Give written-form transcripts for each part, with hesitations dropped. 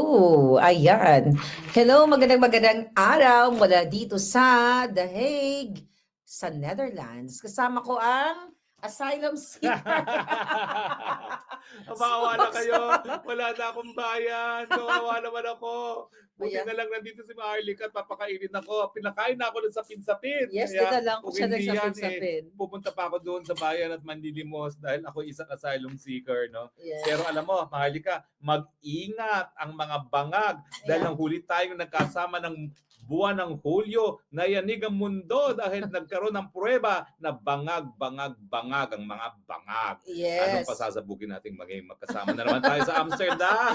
Ayan. Hello, magandang araw mula dito sa The Hague, sa Netherlands. Kasama ko ang asylum seeker. Maawa na Spokes. kayo. Wala na akong bayan. Kawawa naman ako. Buti Ayan. na lang nandito si Marlic at papakainin ako. Pinakain na ako ng sapin-sapin. Yes, Kaya dinala ko kung siya hindi yan, nagsapin-sapin. pupunta pa ako doon sa bayan at manlilimos dahil ako isang asylum seeker. No? Yes. Pero alam mo, Marlica, mag-ingat ang mga bangag dahil Ayan. ang huli tayong nagkasama ng buwan ng Hulyo, nayanig ang mundo dahil nagkaroon ng pruweba na bangag ang mga bangag. Anong Yes. pasasabugin natin maging magkasama na naman tayo sa Amsterdam?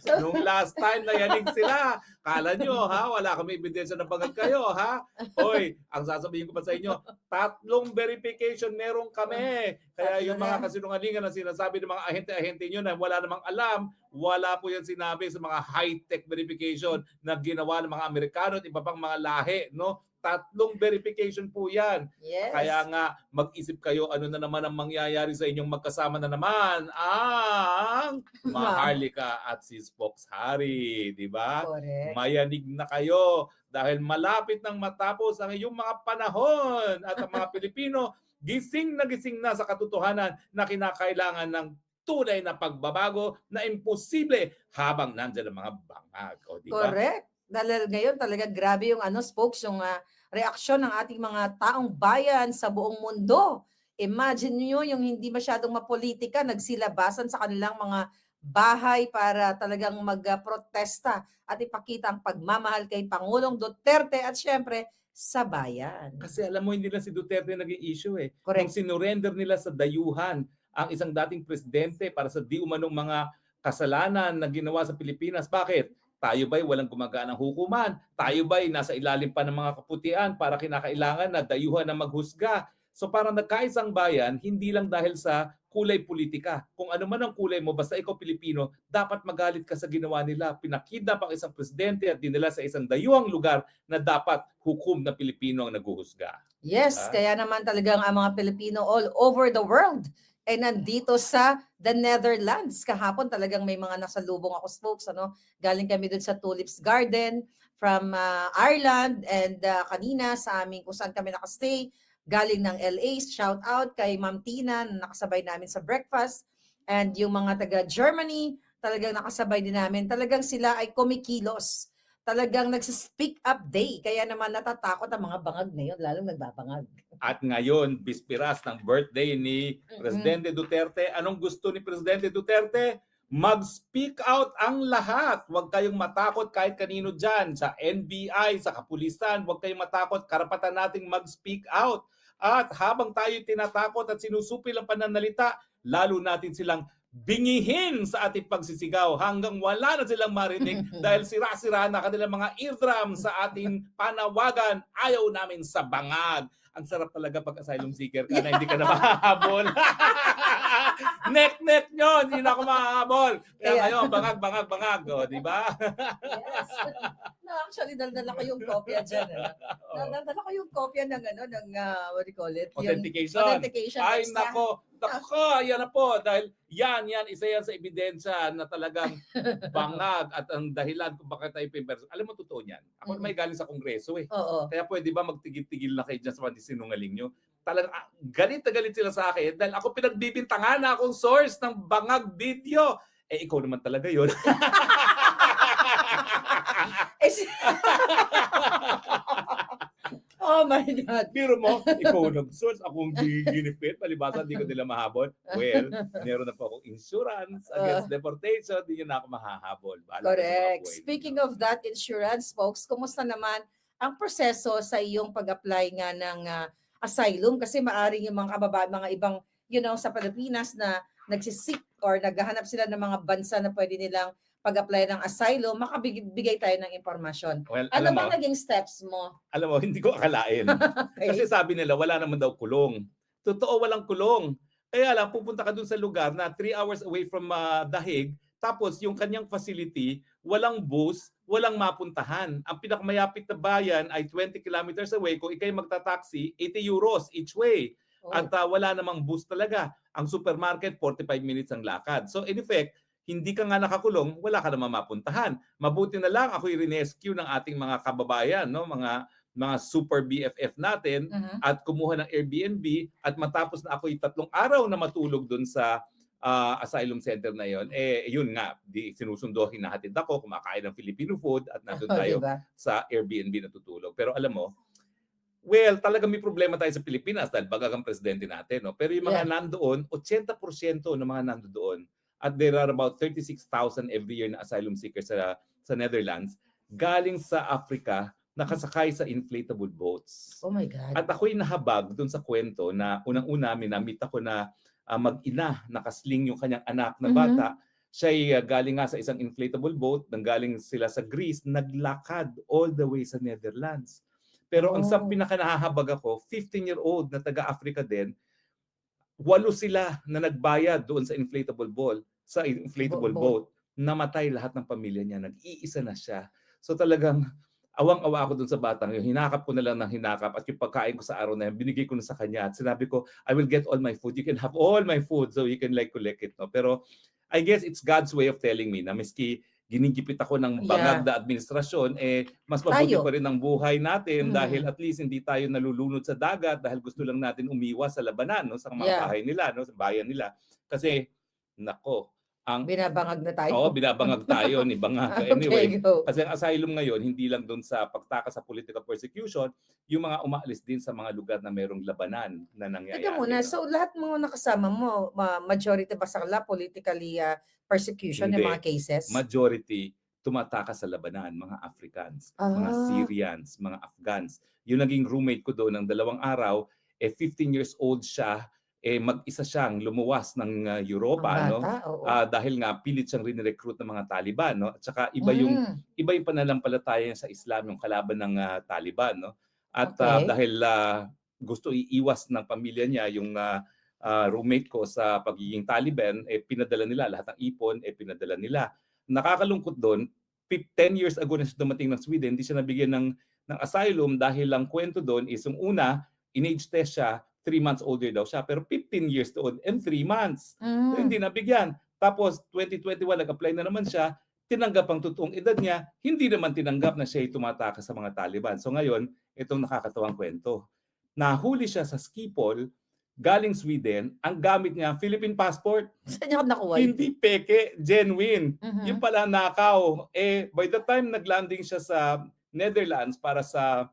Nung last time nayanig sila, kala nyo ha, wala kami ebidensya na bangag kayo ha. Hoy, ang sasabihin ko pa sa inyo, 3 verification meron kami. Kaya yung mga kasinungalingan na sinasabi ng mga ahente-ahente nyo na wala namang alam, wala po yan sinabi sa mga high-tech verification na ginawa ng mga Amerikano at iba pang mga lahi, no? 3 verification po yan. Yes. Kaya nga, mag-isip kayo ano na naman ang mangyayari sa inyong magkasama na naman ang Maharlika at si Spokes Harry, di ba? Correct. Mayanig na kayo dahil malapit nang matapos ang iyong mga panahon at ang mga Pilipino gising na sa katotohanan na kinakailangan ng tunay na pagbabago na imposible habang nandyan ang mga bangag. O, di ba? Correct. Dahil ngayon talaga grabe yung Spokes, yung reaksyon ng ating mga taong bayan sa buong mundo. Imagine niyo yung hindi masyadong mapolitika, nagsilabasan sa kanilang mga bahay para talagang magprotesta at ipakita ang pagmamahal kay Pangulong Duterte at syempre sa bayan. Kasi alam mo, hindi lang si Duterte naging issue eh. Correct. Nung sinurrender nila sa dayuhan ang isang dating presidente para sa di umanong mga kasalanan na ginawa sa Pilipinas. Bakit? Tayo ba'y walang gumaganang hukuman? Tayo ba'y nasa ilalim pa ng mga kaputian para kinakailangan na dayuhan na maghusga? So parang nagkaisang bayan, hindi lang dahil sa kulay politika. Kung ano man ang kulay mo, basta ikaw Pilipino, dapat magalit ka sa ginawa nila. Pinakidnap ang isang presidente at dinala sa isang dayuhang lugar na dapat hukom na Pilipino ang naghuhusga. Yes, kaya naman talagang ang mga Pilipino all over the world ay nandito sa the Netherlands. Kahapon talagang may mga nasalubong ako, Spokes, Galing kami doon sa Tulips Garden from Ireland, and kanina sa amin kung saan kami nakastay, galing ng LA, shout out kay Ma'am Tina na nakasabay namin sa breakfast, and yung mga taga Germany talagang nakasabay din namin. Talagang sila ay kumikilos. Talagang nagsi-speak up day. Kaya naman natatakot ang mga bangag ngayon, lalong nagbabangag. At ngayon, bispiras ng birthday ni Presidente Duterte. Anong gusto ni Presidente Duterte? Mag-speak out ang lahat. Huwag kayong matakot kahit kanino dyan. Sa NBI, sa kapulisan, huwag kayong matakot. Karapatan nating mag-speak out. At habang tayo tinatakot at sinusupil ang pananalita, lalo natin silang bingihin sa ating pagsisigaw hanggang wala na silang marinig dahil sira-sira na kanilang mga eardrum sa ating panawagan. Ayaw namin sa bangag. Ang sarap talaga pag asylum seeker ka na hindi ka na mahahabol. Nek-nek nyo, hindi na ako mahahabol. Kaya ngayon, bangag. O, di ba? Yes. No, actually, daldala ko yung kopya dyan. Daldala ko yung kopya ng, what do you call it? Authentication. Yung authentication. Ay, extra. nako, yan na po. Dahil yan, isa yan sa ebidensya na talagang bangag at ang dahilan kung bakit tayo pimperson. Alam mo, totoo yan. Ako may galing sa kongreso eh. Oo. Kaya pwede ba magtigil-tigil na kayo dyan sa sinungaling nyo? Talagang galit na galit sila sa akin dahil ako pinagbibintangan na akong source ng bangag video. Eh, ikaw naman talaga yun. Oh my God. Biro mo, ikaw nag-source, akong ginipit, palibasa, di ko nila mahabol. Well, meron na po akong insurance against deportation, di nyo na ako mahahabol. Correct. Speaking of that insurance, folks, kumusta naman ang proseso sa iyong pag-apply nga ng asylum? Kasi maaring yung mga kababayan, mga ibang, sa Pilipinas na nagsisik or naghahanap sila ng mga bansa na pwede nilang pag-apply ng asylum, makabigay tayo ng impormasyon. Well, ano bang naging steps mo? Alam mo, hindi ko akalain. Okay. Kasi sabi nila, wala naman daw kulong. Totoo, walang kulong. Kaya lang, pupunta ka dun sa lugar na 3 hours away from The Hague, tapos yung kanyang facility, walang bus, walang mapuntahan. Ang pinakamayapit na bayan ay 20 kilometers away. Kung ikay magta-taxi, 80 euros each way. Oh. At wala namang bus talaga. Ang supermarket, 45 minutes ang lakad. So in effect, hindi ka nga nakakulong, wala ka naman mapuntahan. Mabuti na lang ako i-rescue ng ating mga kababayan, no? Mga super BFF natin Mhm. at kumuha ng Airbnb at matapos na ako 3 araw na matulog doon sa asylum center na yon, yun nga, sinusundo, hinahatid ako, kumakain ng Filipino food at nandun Oh, tayo diba? sa Airbnb natutulog. Pero alam mo, well, talaga may problema tayo sa Pilipinas dahil bagang presidente natin. No? Pero yung mga Yeah. nandoon, 80% ng mga nandoon, at there are about 36,000 every year na asylum seekers sa Netherlands, galing sa Africa, nakasakay sa inflatable boats. Oh my God. At ako'y nahabag doon sa kwento na unang-una, minamit ako na mag-ina, nakasling yung kanyang anak na bata. Siya'y galing nga sa isang inflatable boat, nanggaling sila sa Greece, naglakad all the way sa Netherlands. Pero ang sa Oh. pinaka-nahahabag ako, 15-year-old na taga-Africa din, 8 sila na nagbayad doon sa inflatable boat. Namatay lahat ng pamilya niya. Nag-iisa na siya. So talagang awang-awa ako doon sa batang yun. Hinakap ko na lang ng hinakap at yung pagkain ko sa araw na yun, binigay ko na sa kanya at sinabi ko, I will get all my food. You can have all my food so you can like collect it. No? Pero I guess it's God's way of telling me na miski ginigipit ako ng bangag na administrasyon, mas mabuti Tayo. pa rin ang buhay natin Mm. dahil at least hindi tayo nalulunod sa dagat dahil gusto lang natin umiwas sa labanan, no, sa mga Yeah. bahay nila, no, sa bayan nila. Kasi, nako, Binabangag na tayo. binabangag tayo ni bangag. Okay, Anyway, go. kasi ang asylum ngayon, hindi lang doon sa pagtakas sa political persecution, yung mga umaalis din sa mga lugar na mayroong labanan na nangyayari. Teka muna, no? so lahat mga nakasama mo, majority ba sa kanila politically persecution Hindi. yung mga cases? Majority tumatakas sa labanan, mga Africans, mga Syrians, mga Afghans. Yung naging roommate ko doon ng 2 araw, 15 years old siya, mag-isa siyang lumuwas ng Europa, Ang no? bata, oo. Dahil nga pilit siyang rini-recruit ng mga Taliban, no? At saka iba yung pananampalataya niya sa Islam, yung kalaban ng Taliban, no? At Okay. dahil gusto iiwas ng pamilya niya yung roommate ko sa pagiging Taliban, pinadala nila lahat ng ipon, pinadala nila. Nakakalungkot doon, 10 years ago na siya dumating ng Sweden, hindi siya nabigyan ng asylum dahil lang kwento doon is yung una, in-age test siya, 3 months older daw siya, pero 15 years old and 3 months. So, hindi nabigyan. Tapos 2021 nag-apply na naman siya, tinanggap ang totoong edad niya, hindi naman tinanggap na siya ay tumatakas sa mga Taliban. So ngayon, itong nakakatawang kwento. Nahuli siya sa Schiphol, galing Sweden, ang gamit niya, Philippine passport. Saan niya nakuha yun? Hindi peke, genuine. Yung Mhm. pala nakaw. By the time naglanding siya sa Netherlands para sa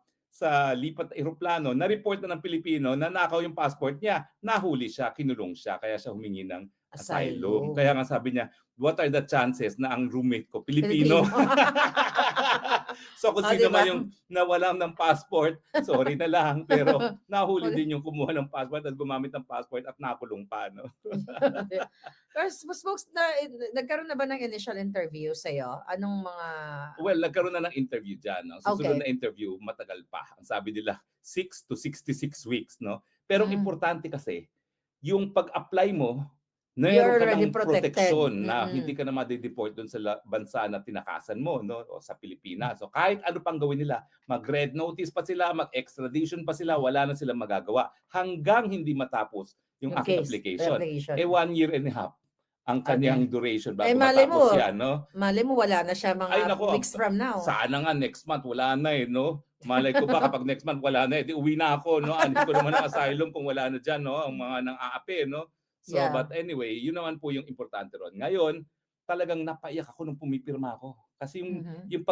lipat eroplano, na-report na ng Pilipino na nakaw yung passport niya. Nahuli siya, kinulong siya, kaya siya humingi ng asylum. Kaya nga sabi niya, what are the chances na ang roommate ko Pilipino? So kung sino diba? man yung nawalan ng passport, sorry na lang, pero nahuli din yung kumuha ng passport at gumamit ng passport at nakulong pa, no? Pero folks, nagkaroon na ba ng initial interview sa'yo? Anong mga... Well, nagkaroon na ng interview dyan. No? Susunod Okay. na interview, matagal pa. Ang sabi nila, 6 to 66 weeks. No? Pero importante kasi, yung pag-apply mo, You're mayroon ka already ng protected. proteksyon na hindi ka na ma-deport doon sa bansa na tinakasan mo, no? O sa Pilipinas. So kahit ano pang gawin nila, mag-red notice pa sila, mag-extradition pa sila, wala na silang magagawa hanggang hindi matapos yung aking application. 1 year and a half ang kanyang duration bago matapos yan, no? Malay mo, wala na siya mga weeks from now. Sana nga next month, wala na no? Malay ko ba kapag next month wala na, di uwi na ako, no? Ano ko naman ang asylum kung wala na dyan, no? Ang mga nang-aapi, no? So, but anyway, yun naman po yung importante ron. Ngayon, talagang napaiyak ako nung pumipirma ako. Kasi yung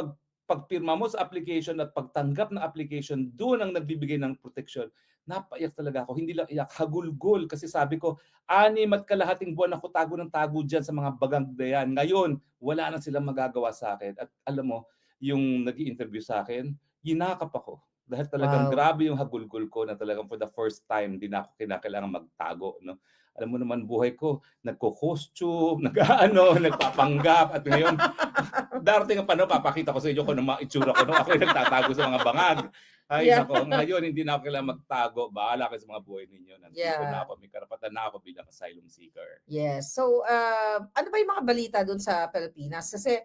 pagpirma mo sa application at pagtanggap ng application, doon ang nagbibigay ng protection. Napaiyak talaga ako. Hindi lang iyak, hagulgol. Kasi sabi ko, 6.5 buwan ako tago ng tago dyan sa mga bagang dayan. Ngayon, wala na silang magagawa sa akin. At alam mo, yung nag-i-interview sa akin, yinakap ako. Dahil talagang grabe yung hagulgol ko na talagang for the first time, hindi na ako kinakailangan magtago. No? Alam mo naman buhay ko, nagko-costume, nagpapanggap, at ngayon, darating ang panahon, papakita ko sa inyo kung ano mga itsura ko. No? Ako yung nagtatago sa mga bangag. Ay, nako, ngayon hindi na ako kailangan magtago. Bahala kayo sa mga buhay ninyo. Nandito na ako, may karapatan na ako bilang asylum seeker. Yes. So, ano ba yung mga balita dun sa Pilipinas? Kasi,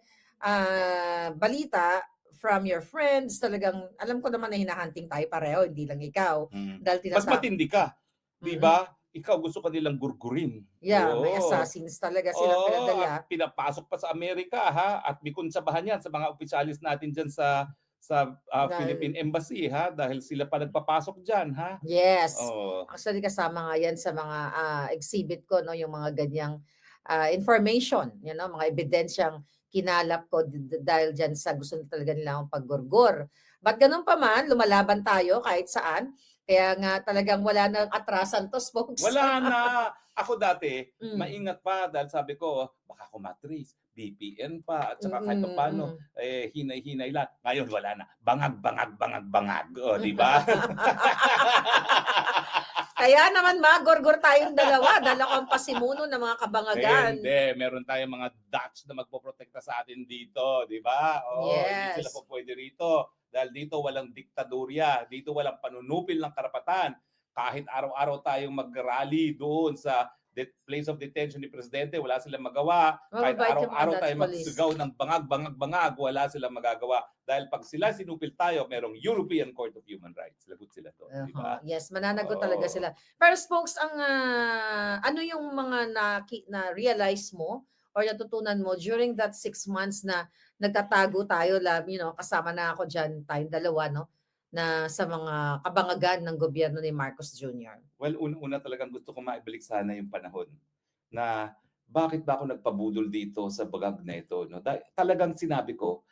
balita from your friends, talagang, alam ko naman na hinahunting tayo pareho, hindi lang ikaw. Dahil Mas matindi ka. 'Di ba? Ikaw gusto ka nilang gurgurin. Yeah, may Oo. assassins talaga silang Oo, at pinadala. pinapasok pa sa Amerika ha, at may kontrabahan yan sa mga opisyalis natin diyan sa Na Philippine Embassy ha, dahil sila pa nagpapasok diyan ha. yes. Oo. Actually kasama nga 'yan sa mga, exhibit ko 'no, yung mga ganiyang, information, mga ebidensyang kinalap ko dahil diyan sa gusto talaga nila akong paggurgur. But gano'n pa man, lumalaban tayo kahit saan. Kaya nga talagang wala ng atrasan 'to, folks. Wala na. Ako dati, Hmm. maingat pa dahil sabi ko, baka ako matrace, VPN pa, at saka kahit papaano, Mm. hinay-hinay lang. Ngayon wala na. Bangag, bangag, bangag, bangag. O, di ba? Kaya naman magurgur tayong dalawa dahil ako ang pasimuno ng mga kabangagan. Hindi, meron tayong mga Dutch na magpoprotekta sa atin dito, di ba? Oo, hindi sila Yes. po pwede rito. Dahil dito walang diktadurya, dito walang panunupil ng karapatan. Kahit araw-araw tayong mag-rally doon sa place of detention ni Presidente, wala silang magawa. Kahit Mababait yung mga araw-araw Dutch tayong police. magsigaw ng bangag, bangag, bangag, wala silang magagawa. Dahil pag sila sinupil tayo, merong European Court of Human Rights. Lagot sila to, di ba? Yes, mananagot talaga Oo. sila. Pero spokes, ano yung mga na-realize mo or natutunan mo during that 6 months na nagtatago tayo, kasama na ako dyan, tayong dalawa, no? Na sa mga kabangagan ng gobyerno ni Marcos Jr. Well, una talagang gusto ko maibalik sana yung panahon na bakit ba ako nagpabudol dito sa bagag na ito. No? Talagang sinabi ko,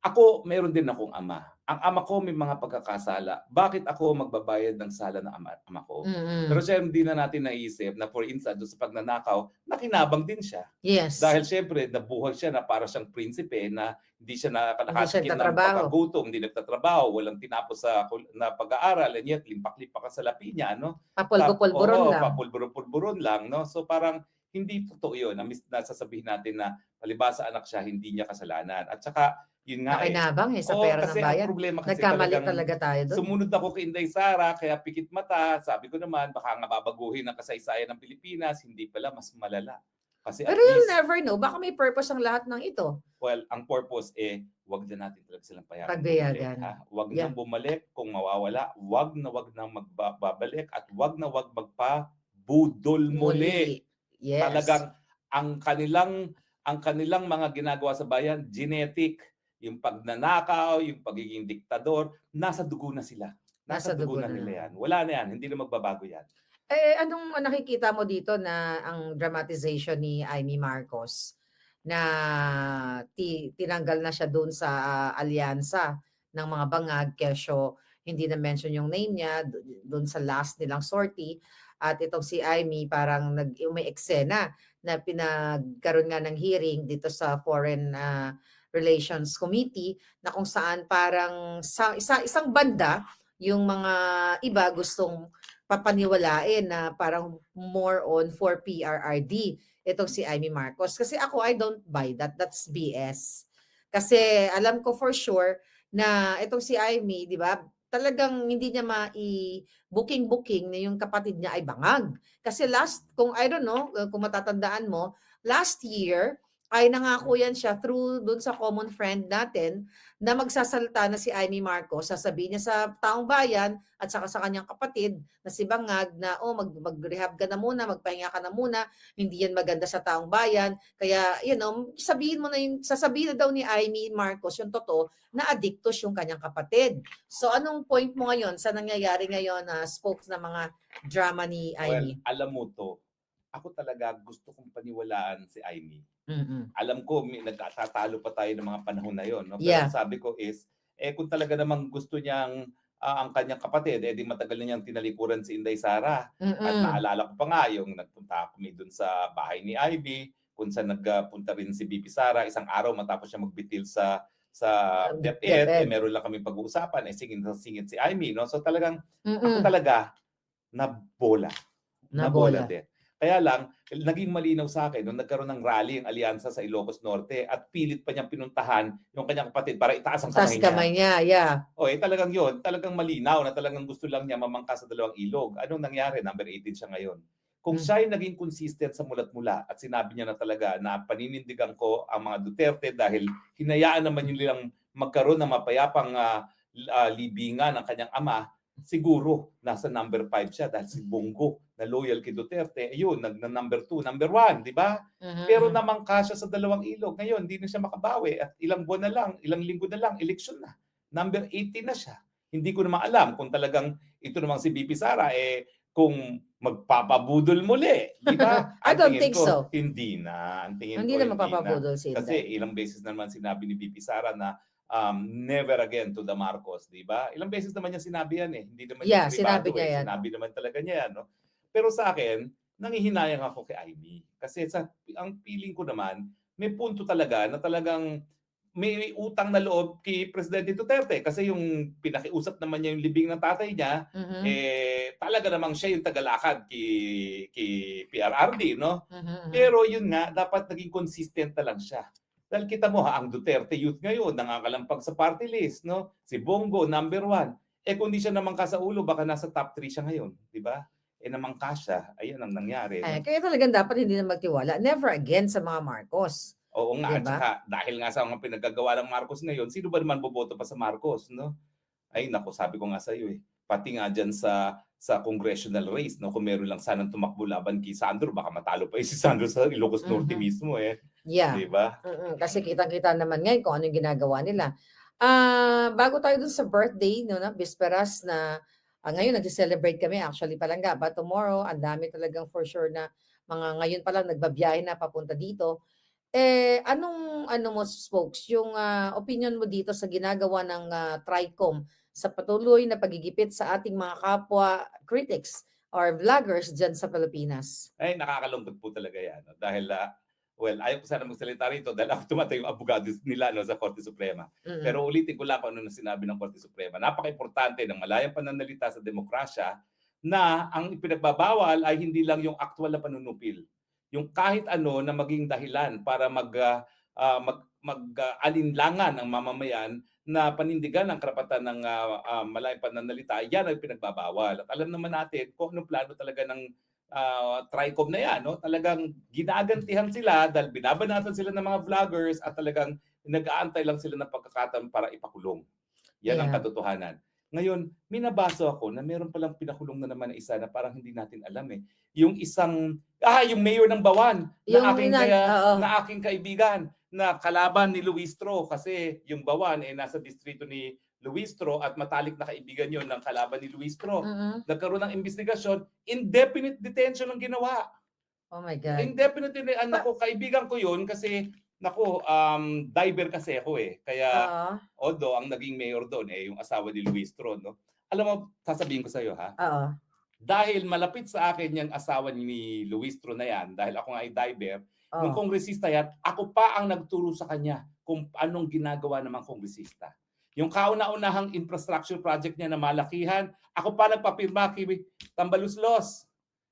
ako, meron din akong ama. Ang ama ko may mga pagkakasala. Bakit ako magbabayad ng sala ng ama ko? Pero Mm. siya hindi na natin naisip na for instance, doon sa pagnanakaw, nakinabang din siya. Yes. Dahil syempre, nabuhay siya na para siyang prinsipe na hindi siya Hindi siya nakatikim ng nagtatrabaho. pagkagutom, hindi nagtatrabaho, walang tinapos na pag-aaral, and yet limpak-limpak ka sa lapi niya, no? Papulbo-pulburon lang. Papulburo-pulburon lang, no? So parang hindi totoo yun. Nasasabihin natin na palibasa anak siya, hindi niya kasalanan. At saka, yun nga Nakinabang sa Oo, pera kasi ng ang bayan. problema kasi Nagkamali talagang talaga tayo doon. sumunod ako kay Inday Sara, kaya pikit mata. Sabi ko naman, baka nga babaguhin ang kasaysayan ng Pilipinas. Hindi pala, mas malala. Kasi Pero at you'll least, never know. Baka may purpose ang lahat ng ito. well, ang purpose wag na natin talaga silang payagan Pagbayagan. bumalik. Ha? Wag Yeah. nang bumalik kung mawawala. Wag na magbabalik at wag magpabudol muli. Yes. Talagang ang kanilang mga ginagawa sa bayan, genetic, yung pagnanakaw, yung pagiging diktador, nasa dugo na sila. Nasa dugo na nila yan. Wala na yan, hindi na magbabago yan. Anong nakikita mo dito na ang dramatization ni Amy Marcos na tinanggal na siya doon sa alyansa ng mga bangag, kesyo hindi na mention yung name niya doon sa last nilang sortie, at itong si Amy parang may eksena na pinagkaroon nga ng hearing dito sa Foreign Relations Committee na kung saan parang sa isang banda yung mga iba gustong papaniwalain na parang more on for PRRD itong si Amy Marcos. Kasi ako, I don't buy that. That's BS. Kasi alam ko for sure na itong si Amy, di ba, talagang hindi niya booking na yung kapatid niya ay bangag. Kasi kung I don't know, kung matatandaan mo, last year, ay nangako yan siya through dun sa common friend natin na magsasalita na si Amy Marcos, sasabihin niya sa taong bayan at saka sa kanyang kapatid na si Bangag na mag-rehab ka na muna, magpahinga ka na muna, hindi yan maganda sa taong bayan. Kaya, sasabihin na daw ni Amy Marcos yung totoo na addictos yung kanyang kapatid. So anong point mo ngayon sa nangyayari ngayon na spokes na mga drama ni Amy? Well, alam mo to, ako talaga gusto kong paniwalaan si Amy. Mm-mm. Alam ko, nagtatatalo pa tayo ng mga panahon na yon. No? Pero Yeah. ang sabi ko is, kung talaga namang gusto niyang ang kanyang kapatid, di matagal na niyang tinalikuran si Inday Sara. At naalala ko pa nga, yung nagpunta kami dun sa bahay ni Ivy, kung saan nagpunta rin si Bibi Sara, isang araw matapos siya magbitil sa DepEd, meron lang kami pag-uusapan, singin si Amy. No? So talagang, ako talaga, nabola din. Kaya lang, naging malinaw sa akin nung nagkaroon ng rally ang alyansa sa Ilocos Norte at pilit pa niyang pinuntahan yung kanyang kapatid para itaas ang kamay niya. Yeah. Talagang yun, talagang malinaw na talagang gusto lang niya mamangka sa dalawang ilog. Anong nangyari? Number 18 siya ngayon. Kung siya ay naging consistent sa mulat-mula at sinabi niya na talaga na paninindigan ko ang mga Duterte dahil hinayaan naman nilang magkaroon ng mapayapang libingan ng kanyang ama, siguro nasa number 5 siya dahil si Bongo na loyal kay Duterte, ayun, number 2, number 1, di ba? Mhm, Pero mhm. namangka siya sa dalawang ilog. Ngayon, hindi na siya makabawi at ilang buwan na lang, ilang linggo na lang, eleksyon na. Number 18 na siya. Hindi ko naman alam kung talagang ito namang si BP Sara, kung magpapabudol muli, di ba? I Ang don't tingin think ko, so. hindi na. Ang tingin Hindi ko, na hindi na. mapapabudol si Kasi Inday. ilang beses naman sinabi ni BP Sara na never again to the Marcos, di ba? Ilang beses naman niya sinabi yan Hindi naman niya Yeah, sinabi privado niya yan. Sinabi naman talaga niya yan, no? Pero sa akin, nanghihinayang ako kay Amy. Kasi ang feeling ko naman, may punto talaga na talagang may utang na loob kay Presidente Duterte. Kasi yung pinakiusap naman niya yung libing ng tatay niya, Mhm, talaga namang siya yung tagalakad kay PRRD, no? mhm, mhm. Pero yun nga, dapat naging consistent na lang siya. Dahil kita mo ang Duterte youth ngayon, nangangalampag sa party list, no? Si Bongo, number 1. Kung di siya namangka sa ulo, baka nasa top 3 siya ngayon, di ba? Namangka siya, ayun ang nangyari, no? Kaya talagang dapat hindi na magtiwala. Never again sa mga Marcos. Oo nga, 'Di at ba? saka dahil nga sa mga pinaggagawa ng Marcos ngayon, sino ba naman boboto pa sa Marcos, no? Ay naku, sabi ko nga sa iyo pati nga diyan sa congressional race, no, kung meron lang sanang tumakbo laban kay Sandro, baka matalo pa si Sandro sa Ilocos Norte Mhm. mismo, Yeah. 'di ba? Kasi Mm. kitang-kita naman ngayon kung ano yung ginagawa nila. Bago tayo dun sa birthday 'no, na bisperas na, ngayon nagse-celebrate kami actually palangga, but tomorrow ang dami talagang for sure na mga ngayon pa lang nagbabiyahe na papunta dito. Anong ano mo, Spokes, yung, opinyon mo dito sa ginagawa ng, TRICOM sa patuloy na paggigipit sa ating mga kapwa critics or vloggers diyan sa Pilipinas? Ay, nakakalungkot po talaga 'yan, no? Dahil, well, ayaw ko sana magsalita rito dahil ako tumatay yung abogado nila, no, sa Korte Suprema. Mm, Pero ulitin ko lang kung ano na sinabi ng Korte Suprema. Napakaimportante ng malayang pananalita sa demokrasya na ang ipinagbabawal ay hindi lang yung aktwal na panunupil. Yung kahit ano na maging dahilan para alinlangan ang mamamayan na panindigan ang karapatan ng malayang pananalita, yan ang pinagbabawal. At alam naman natin kung anong plano talaga ng TRICOM na yan, no? Talagang ginagantihan sila dahil binabanatan sila ng mga vloggers at talagang nag-aantay lang sila ng pagkakataon para ipakulong. Yan ang yeah. katotohanan. Ngayon, minabaso ako na meron palang pinakulong na naman na isa na parang hindi natin alam Yung yung mayor ng Bawan Yung oo. na aking kaibigan na kalaban ni Luistro kasi yung Bawan nasa distrito ni Luistro at matalik na kaibigan yon ng kalaban ni Luistro. Mm. Nagkaroon ng investigasyon, indefinite detention ang ginawa. Oh my God. Indefinite Pa nako, kaibigan ko yun kasi nako, diver kasi ako Kaya Oo, although ang naging mayor doon yung asawa ni Luistro, no. Alam mo, sasabihin ko sa iyo oo. dahil malapit sa akin yung asawa ni Luistro na yan, dahil ako nga ay diver, nung Oh, kongresista yan, ako pa ang nagturo sa kanya kung anong ginagawa ng mga kongresista. Yung kauna-unahang infrastructure project niya na malakihan, ako pa nagpapirma kay Tambaluslos.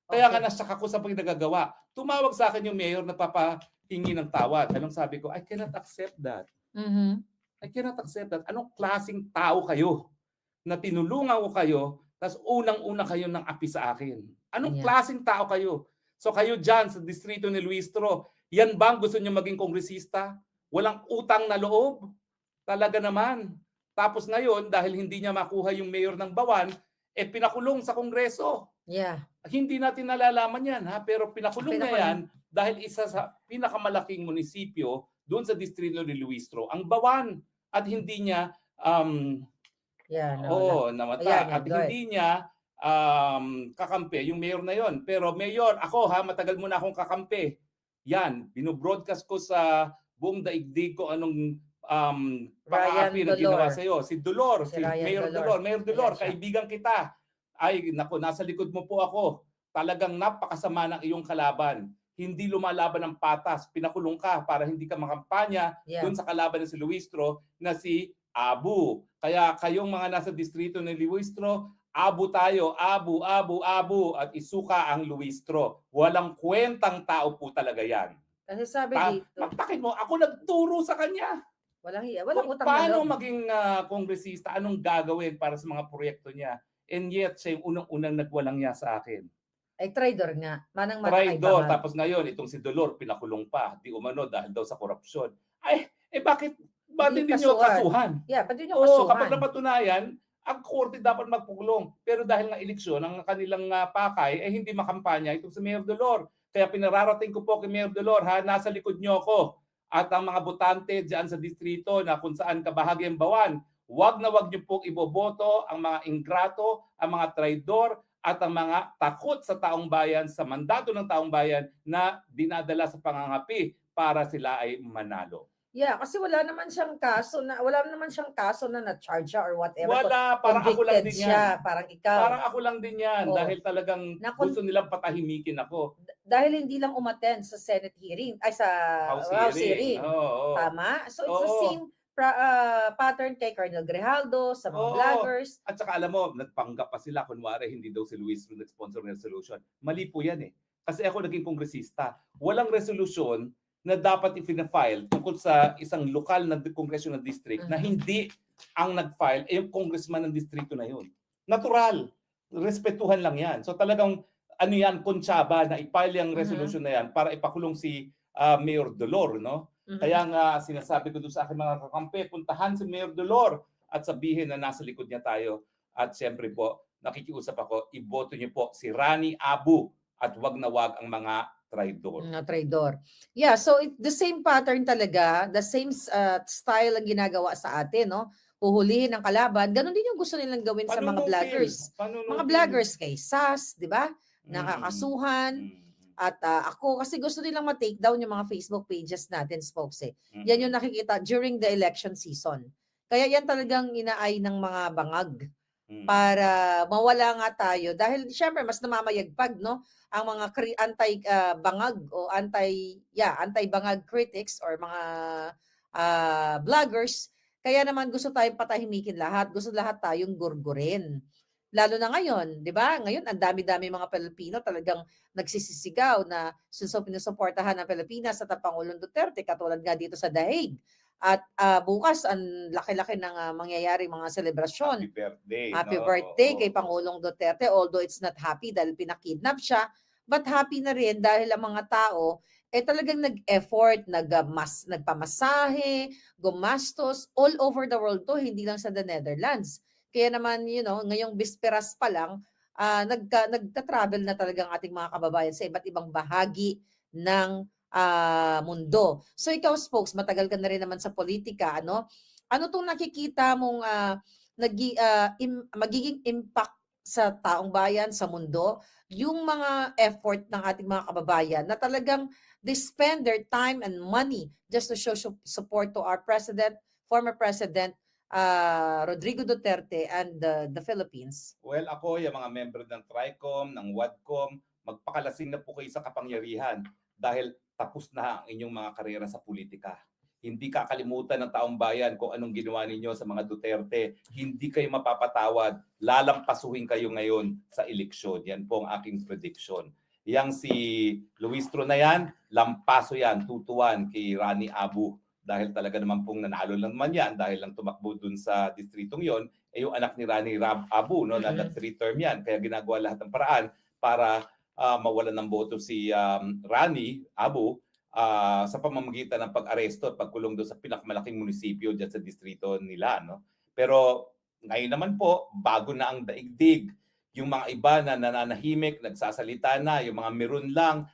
Kaya nga okey. nasyak ako sa pinagagawa. Tumawag sa akin yung mayor na papahingi ng tawad. Anong sabi ko? I cannot accept that. Mhm. I cannot accept that. Anong klaseng tao kayo na tinulungan ko kayo tapos unang-una kayo ng api sa akin? Anong Yeah. klaseng tao kayo? So kayo dyan sa distrito ni Luistro, yan bang gusto niyo maging kongresista? Walang utang na loob? Talaga naman. Tapos ngayon, dahil hindi niya makuha yung mayor ng Bawan, pinakulong sa Kongreso. Yeah. Hindi natin nalalaman yan pero pinakulong niya yan Pinakulong. dahil isa sa pinakamalaking munisipyo doon sa distrito ni Luistro, ang Bawan. At hindi niya Yeah, nawala. namata. Ayan, At yan, go ahead. hindi niya kakampi yung mayor na yon. Pero mayor, ako matagal mo na akong kakampi. Yan, binobroadcast ko sa buong daigdig ko anong Ryan pang-aapi na Dolor. ginawa sa iyo. Si Dolor, Si si Ryan Mayor Dolor. Dolor. Mayor Dolor, Ayan siya. kaibigan kita. Ay, naku, nasa likod mo po ako. Talagang napakasama ng iyong kalaban. Hindi lumalaban ng patas. Pinakulong ka para hindi ka makampanya Yeah. doon sa kalaban ng si Luistro na si Abu. Kaya kayong mga nasa distrito ng Luistro, Abu tayo, Abu, Abu, Abu, at isuka ang Luistro. Walang kwentang tao po talaga yan. Kasi sabi dito, Magtakit mo, ako nagturo sa kanya. walang hiya, walang Kung utang na paano loob. maging kongresista, anong gagawin para sa mga proyekto niya. And yet, siya yung unang-unang nagwalang niya sa akin. Ay traidor nga. Manang-mana kay Traidor, bangag. tapos ngayon, itong si Dolor, pinakulong pa. Di umano dahil daw sa korupsyon. Ay, bakit Hindi hindi niyo kasuhan. kasuhan? Yeah, ba't yun yung Oo, kapag kasuhan? napatunayan, ang korte dapat magpulong. Pero dahil nga eleksyon, ang kanilang pakay ay hindi makampanya itong si Mayor Dolor. Kaya pinararating ko po kay Mayor Dolor, ha, nasa likod niyo ako. At ang mga botante diyan sa distrito na kung saan kabahagi ang Bawan, wag na wag niyo pong iboboto ang mga ingrato, ang mga traidor, at ang mga takot sa taong bayan, sa mandato ng taong bayan na dinadala sa pangangapi para sila ay manalo. Yeah, kasi wala naman siyang kaso na na-charge siya or whatever. Wala, parang ako lang Convicted din siya, yan. parang ikaw. Parang ako lang din yan Oo. dahil talagang gusto nilang patahimikin ako. Dahil hindi lang umattend sa Senate hearing, ay sa House hearing. Oo. Tama? So it's the Oo. same pattern kay Colonel Grijaldo, sa mga Oo. vloggers. At saka alam mo, nagpanggap pa sila, kunwari hindi daw si Luis Ru nag-sponsor ng resolution. Mali po yan eh. Kasi ako naging kongresista. Walang resolusyon na dapat i-file tungkol sa isang lokal na congressional district na hindi ang nag-file ay yung congressman ng distrito na yun. Natural. Respetuhan lang yan. So talagang ano yan, kontsaba na i-file yung resolution na yan para ipakulong si Mayor Dolor, no? Kaya nga sinasabi ko doon sa aking mga kakampi, puntahan si Mayor Dolor at sabihin na nasa likod niya tayo. At siyempre po, nakikiusap ako, iboto niyo po si Rani Abu at wag na wag ang mga traidor. Traidor. Yeah, so the same pattern talaga, the same style ang ginagawa sa atin, no? Huhulihin ang kalaban. Ganon din yung gusto nilang gawin sa mga vloggers. Mga vloggers kay SAS, di ba? Nakakasuhan. At ako, kasi gusto nilang ma-take down yung mga Facebook pages natin, folks eh. Yan yung nakikita during the election season. Kaya yan talagang inaay ng mga bangag para mawala nga tayo. Dahil syempre, mas namamayagpag, no? Ang mga anti-bangag o anti-bangag critics or mga vloggers. Kaya naman gusto tayong patahimikin lahat. Gusto lahat tayong gurgurin. Lalo na ngayon, di ba? Ngayon, ang dami-dami mga Pilipino talagang nagsisisigaw na sinusuportahan ng Pilipinas at ang Pangulong Duterte, katulad nga dito sa Daig. At bukas, ang laki-laki ng mangyayari mga selebrasyon. Happy birthday. Happy birthday kay Pangulong Duterte, although it's not happy dahil pinakidnap siya, but happy na rin dahil ang mga tao talagang nag-effort, nagpamasahe, gumastos, all over the world to, hindi lang sa the Netherlands. Kaya naman, ngayong bisperas pa lang, nagta-travel na talagang ating mga kababayan sa iba't ibang bahagi ng mundo. So ikaw, Spokes, matagal ka na rin naman sa politika, ano? Ano tong nakikita mong magiging impact sa taong bayan, sa mundo, yung mga effort ng ating mga kababayan na talagang they spend their time and money just to show support to our former president, Rodrigo Duterte and the Philippines? Well, ako, yung mga member ng TRICOM, ng WADCOM, magpakalasing na po kayo sa kapangyarihan dahil tapos na ang inyong mga karera sa politika. Hindi kakalimutan ng taong bayan kung anong ginawa ninyo sa mga Duterte. Hindi kayo mapapatawad. Lalampasuhin kayo ngayon sa eleksyon. Yan po ang aking prediction. Yang si Luis Ru na yan, lampaso yan, tutuan kay Rani Abu. Dahil talaga naman pong nanalo lang naman yan dahil lang tumakbo dun sa distritong yon, yung anak ni Rani Abu, no, na 3-term yan. Kaya ginagawa lahat ng paraan para mawalan ng boto si Rani Abu sa pamamagitan ng pag-aresto at pagkulong doon sa pinakamalaking munisipyo dyan sa distrito nila. No? Pero ngayon naman po, bago na ang daigdig. Yung mga iba na nananahimik, nagsasalita na, yung mga meron lang,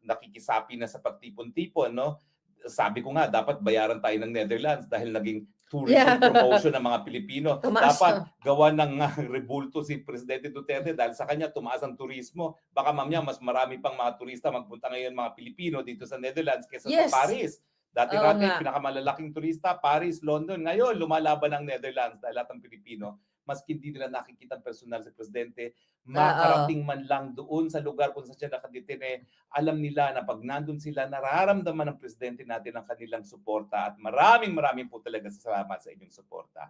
nakikisapi na sa pagtipon-tipon. No? Sabi ko nga, dapat bayaran tayo ng Netherlands dahil naging tourism promotion ng mga Pilipino. Dapat gawa ng rebulto si Presidente Duterte dahil sa kanya tumaas ang turismo. Baka mamaya mas marami pang mga turista magpunta ngayon mga Pilipino dito sa Netherlands kaysa sa Paris. Dati-dati, pinakamalalaking turista, Paris, London. Ngayon, lumalaban ang Netherlands dahil lahat ng Pilipino. Maski hindi nila nakikita personal si Presidente, makarating man lang doon sa lugar kung saan siya nakadetine, alam nila na pag nandun sila, nararamdaman ng Presidente natin ang kanilang suporta at maraming po talaga salamat sa inyong suporta.